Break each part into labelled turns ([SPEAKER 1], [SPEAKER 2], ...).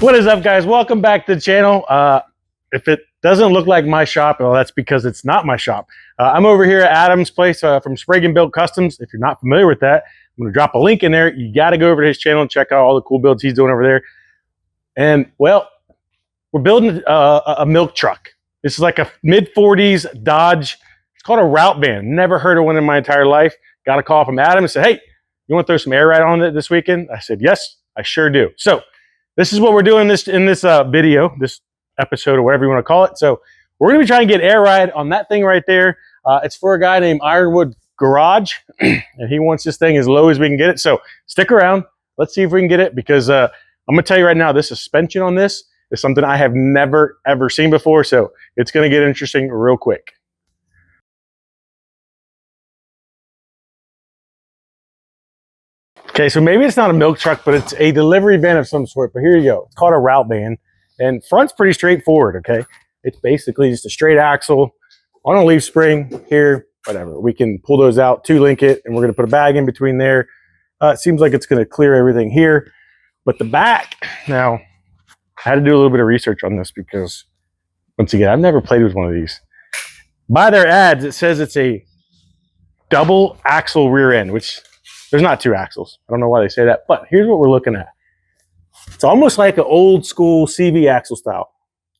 [SPEAKER 1] What is up, guys? Welcome back to the channel. If it doesn't look like my shop, well, that's because it's not my shop. I'm over here at Adam's place from Sprague & Built Customs. If you're not familiar with that, I'm going to drop a link in there. You got to go over to his channel and check out all the cool builds he's doing over there. And, well, we're building a milk truck. This is like a mid-40s Dodge. It's called a route van. Never heard of one in my entire life. Got a call from Adam and said, hey, you want to throw some air ride on it this weekend? I said, yes, I sure do. So this is what we're doing in this video, this episode or whatever you want to call it. So we're going to be trying to get air ride on that thing right there. It's for a guy named Ironwood Garage, and he wants this thing as low as we can get it. So stick around. Let's see if we can get it, because I'm going to tell you right now, this suspension on this is something I have never, ever seen before. So it's going to get interesting real quick. Okay, so maybe it's not a milk truck, but it's a delivery van of some sort. But here you go. It's called a route van. And front's pretty straightforward, okay? It's basically just a straight axle on a leaf spring here, whatever. We can pull those out, two-link it, and we're going to put a bag in between there. It seems like it's going to clear everything here. But the back, now, I had to do a little bit of research on this because, once again, I've never played with one of these. By their ads, it says it's a double axle rear end, which there's not two axles. I don't know why they say that, but here's what we're looking at. It's almost like an old school CV axle style.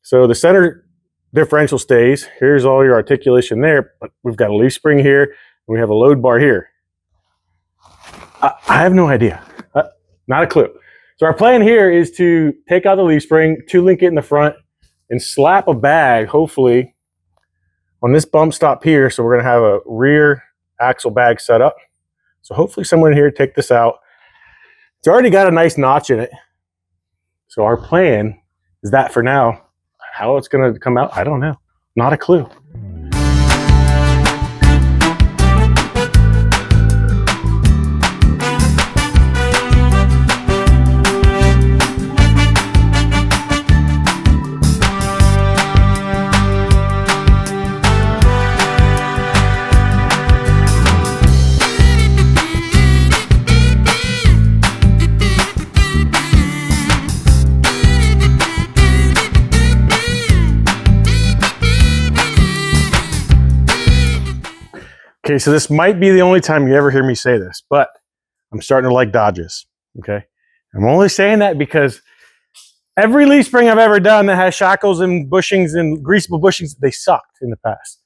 [SPEAKER 1] So the center differential stays. Here's all your articulation there, but we've got a leaf spring here, and we have a load bar here. I have no idea. Not a clue. So our plan here is to take out the leaf spring, two-link it in the front, and slap a bag, hopefully, on this bump stop here. So we're going to have a rear axle bag set up. So hopefully someone here take this out. It's already got a nice notch in it. So our plan is that for now. How it's going to come out, I don't know. Not a clue. Okay, so this might be the only time you ever hear me say this, but I'm starting to like Dodges, okay? I'm only saying that because every leaf spring I've ever done that has shackles and bushings and greasable bushings, they sucked in the past.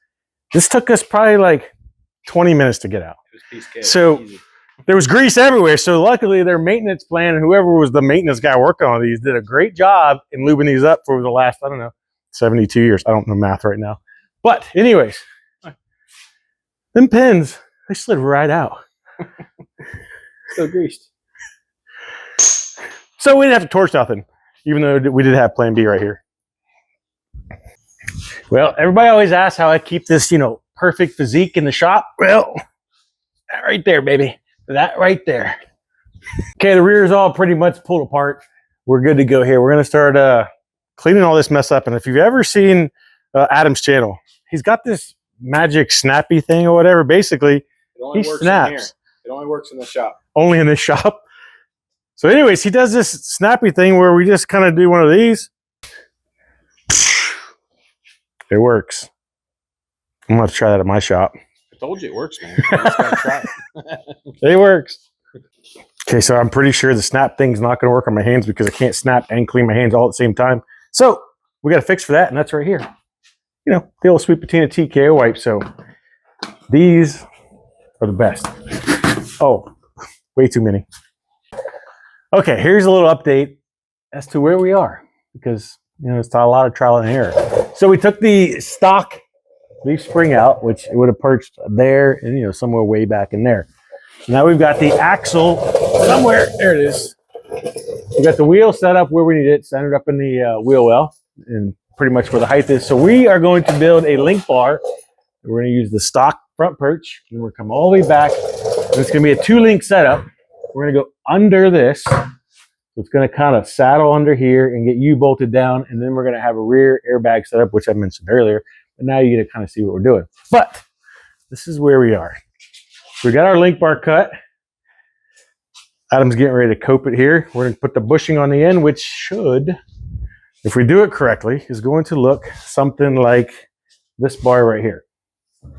[SPEAKER 1] This took us probably like 20 minutes to get out. So there was grease everywhere. So luckily their maintenance plan, and whoever was the maintenance guy working on these, did a great job in lubing these up for the last, I don't know, 72 years. I don't know math right now. But anyways, them pins, they slid right out.
[SPEAKER 2] So greased.
[SPEAKER 1] So we didn't have to torch nothing, even though we did have plan B right here. Well, everybody always asks how I keep this, you know, perfect physique in the shop. Well, that right there, baby. That right there. Okay, the rear is all pretty much pulled apart. We're good to go here. We're going to start cleaning all this mess up. And if you've ever seen Adam's channel, he's got this magic snappy thing or whatever. Basically, he snaps.
[SPEAKER 2] It only works in the shop.
[SPEAKER 1] Only in this shop. So anyways, he does this snappy thing where we just kind of do one of these. It works. I'm going to try that at my shop.
[SPEAKER 2] I told you it works, man. You just gotta try it.
[SPEAKER 1] It works. Okay, so I'm pretty sure the snap thing's not going to work on my hands because I can't snap and clean my hands all at the same time. So we got a fix for that, and that's right here. You know, the old Sweet Patina TKO wipe. So these are the best. Oh, way too many. Okay, here's a little update as to where we are, because, you know, it's a lot of trial and error. So we took the stock leaf spring out, which it would have perched there and, you know, somewhere way back in there. So now we've got the axle somewhere. There it is. We got the wheel set up where we need it, centered up in the wheel well, and pretty much where the height is. So we are going to build a link bar. We're going to use the stock front perch, and we're going to come all the way back. And it's going to be a two-link setup. We're going to go under this. So it's going to kind of saddle under here and get you bolted down. And then we're going to have a rear airbag setup, which I mentioned earlier. But now you get to kind of see what we're doing. But this is where we are. We got our link bar cut. Adam's getting ready to cope it here. We're going to put the bushing on the end, which should, if we do it correctly, is going to look something like this bar right here.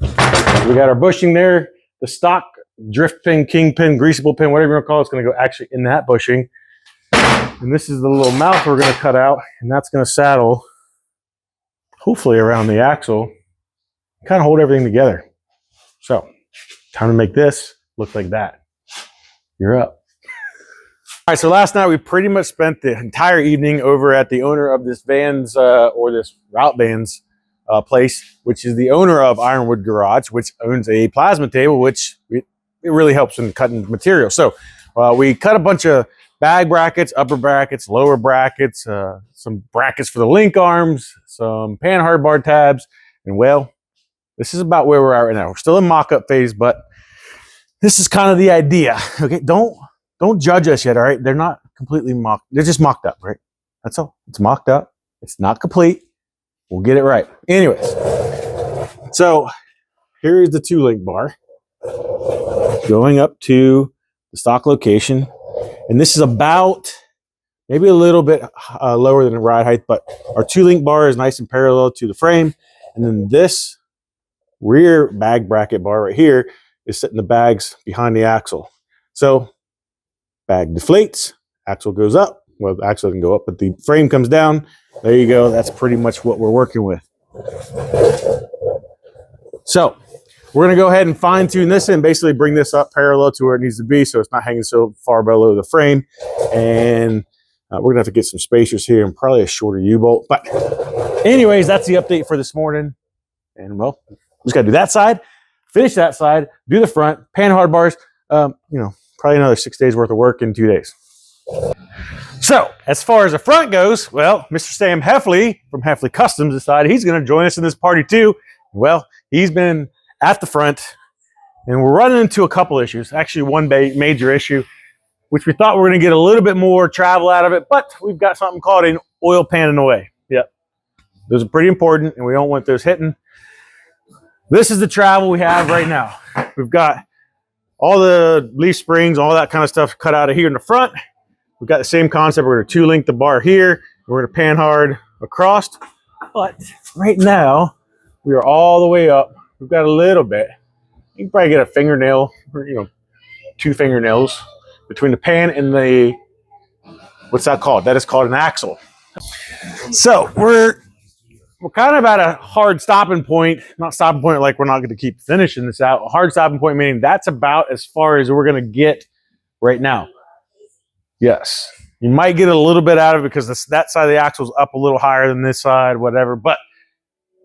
[SPEAKER 1] We got our bushing there. The stock drift pin, king pin, greasable pin, whatever you want to call it, it's going to go actually in that bushing. And this is the little mouth we're going to cut out, and that's going to saddle, hopefully around the axle, kind of hold everything together. So, time to make this look like that. You're up. All right, so last night we pretty much spent the entire evening over at the owner of this van's, or this route van's place, which is the owner of Ironwood Garage, which owns a plasma table, which it really helps in cutting material. So we cut a bunch of bag brackets, upper brackets, lower brackets, some brackets for the link arms, some pan hard bar tabs, and well, this is about where we're at right now. We're still in mock-up phase, but this is kind of the idea. Okay, don't judge us yet, all right? They're not completely mocked. They're just mocked up, right? That's all. It's mocked up. It's not complete. We'll get it right. Anyways, so here is the 2-link bar going up to the stock location. And this is about maybe a little bit lower than the ride height, but our 2-link bar is nice and parallel to the frame. And then this rear bag bracket bar right here is sitting the bags behind the axle. So bag deflates, axle goes up. Well, the axle doesn't go up, but the frame comes down. There you go. That's pretty much what we're working with. So we're going to go ahead and fine tune this and basically bring this up parallel to where it needs to be so it's not hanging so far below the frame. And we're going to have to get some spacers here and probably a shorter U-bolt. But anyways, that's the update for this morning. And well, just got to do that side, finish that side, do the front, pan hard bars, you know, probably another 6 days worth of work in 2 days. So as far as the front goes, well, Mr. Sam Heffley from Heffley Customs decided he's going to join us in this party too. Well, he's been at the front and we're running into a couple issues. Actually, one major issue, which we thought we were going to get a little bit more travel out of it, but we've got something called an oil pan in the way. Yep. Those are pretty important and we don't want those hitting. This is the travel we have right now. We've got all the leaf springs, all that kind of stuff cut out of here in the front. We've got the same concept. We're going to 2-link the bar here. We're going to pan hard across. But right now, we are all the way up. We've got a little bit. You can probably get a fingernail, or, you know, 2 fingernails between the pan and the, what's that called? That is called an axle. So we're kind of at a hard stopping point. Not stopping point like we're not going to keep finishing this out. A hard stopping point meaning that's about as far as we're going to get right now. Yes, you might get a little bit out of it because that side of the axle is up a little higher than this side, whatever. But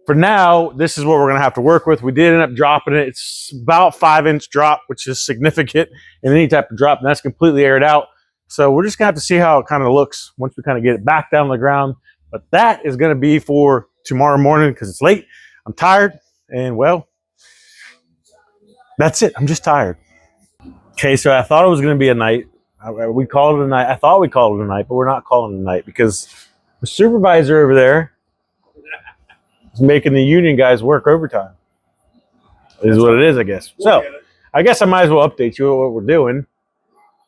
[SPEAKER 1] for now, this is what we're going to have to work with. We did end up dropping it. It's about 5-inch drop, which is significant in any type of drop, and that's completely aired out. So we're just going to have to see how it kind of looks once we kind of get it back down on the ground. But that is going to be for tomorrow morning because it's late. I'm tired, and well, that's it. I'm just tired. Okay, so I thought it was going to be a night. We called it a night. I thought we called it a night, but we're not calling it a night because the supervisor over there is making the union guys work overtime. It is what it is, I guess. So I guess I might as well update you on what we're doing.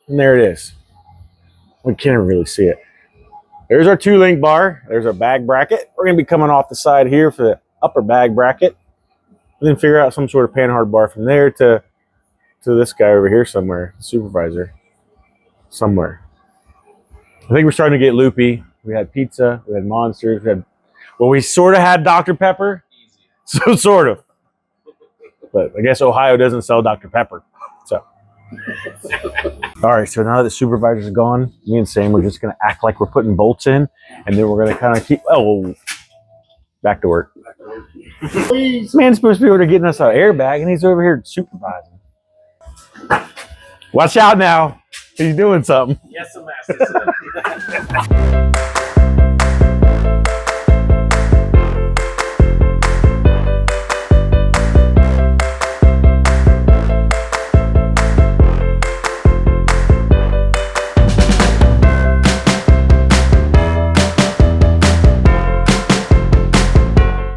[SPEAKER 1] And there it is. We can't even really see it. There's our 2-link bar. There's our bag bracket. We're going to be coming off the side here for the upper bag bracket. And then figure out some sort of pan hard bar from there to this guy over here somewhere, supervisor. Somewhere. I think we're starting to get loopy. We had pizza, we had monsters, we sort of had Dr. Pepper. So sort of. But I guess Ohio doesn't sell Dr. Pepper. So. All right, so now that the supervisors are gone, me and Sam, we're just going to act like we're putting bolts in, and then we're going to kind of keep, back to work. This man's supposed to be over there getting us an airbag, and he's over here supervising. Watch out now. He's doing something.
[SPEAKER 2] Yes, Master.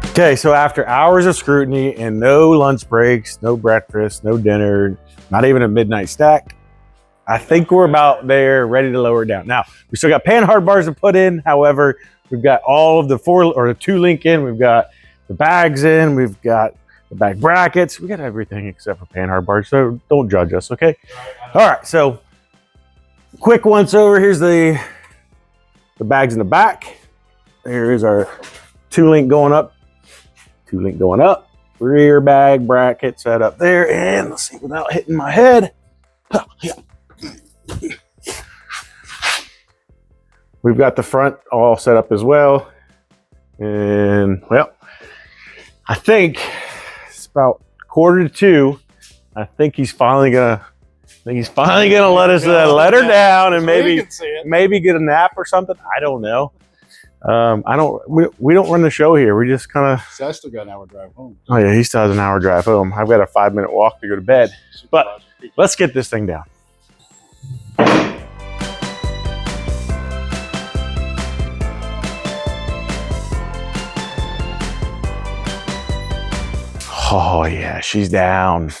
[SPEAKER 1] Okay, so after hours of scrutiny and no lunch breaks, no breakfast, no dinner, not even a midnight stack, I think we're about there, ready to lower it down. Now, we still got pan hard bars to put in. However, we've got all of the 2 link in. We've got the bags in. We've got the bag brackets. We got everything except for pan hard bars. So don't judge us, okay? All right, so quick once over. Here's the bags in the back. Here is our 2 link going up. 2 link going up. Rear bag bracket set up there. And let's see, without hitting my head. We've got the front all set up as well. And well, I think it's about 1:45. I think he's finally gonna let us let her down and maybe get a nap or something. I don't know. We don't run the show here. We just kind of.
[SPEAKER 2] So I still got an hour drive home.
[SPEAKER 1] Oh yeah, he still has an hour drive home. I've got a 5-minute walk to go to bed. But let's get this thing down. Oh yeah, she's down.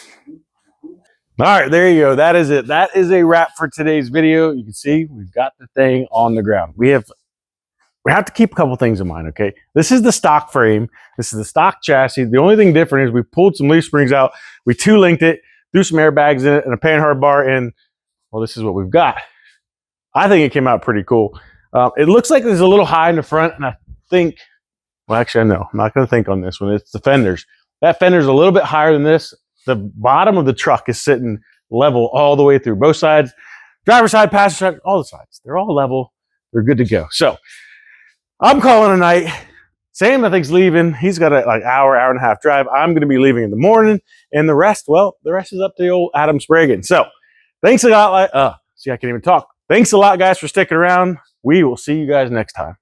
[SPEAKER 1] All right, there you go. That is it. That is a wrap for today's video. You can see we've got the thing on the ground. We have to keep a couple things in mind, okay? This is the stock frame. This is the stock chassis. The only thing different is we pulled some leaf springs out. We 2-linked it, threw some airbags in it, and a pan hard bar, and well, this is what we've got. I think it came out pretty cool. It looks like it's a little high in the front, and I think, well, actually, no, I'm not going to think on this one. It's the fenders. That fender's a little bit higher than this. The bottom of the truck is sitting level all the way through. Both sides, driver's side, passenger side, all the sides. They're all level. They're good to go. So I'm calling a night. Sam, I think's leaving. He's got a hour and a half drive. I'm going to be leaving in the morning. And the rest, well, the rest is up to the old Adam Spragan. So thanks a lot. See, I can't even talk. Thanks a lot, guys, for sticking around. We will see you guys next time.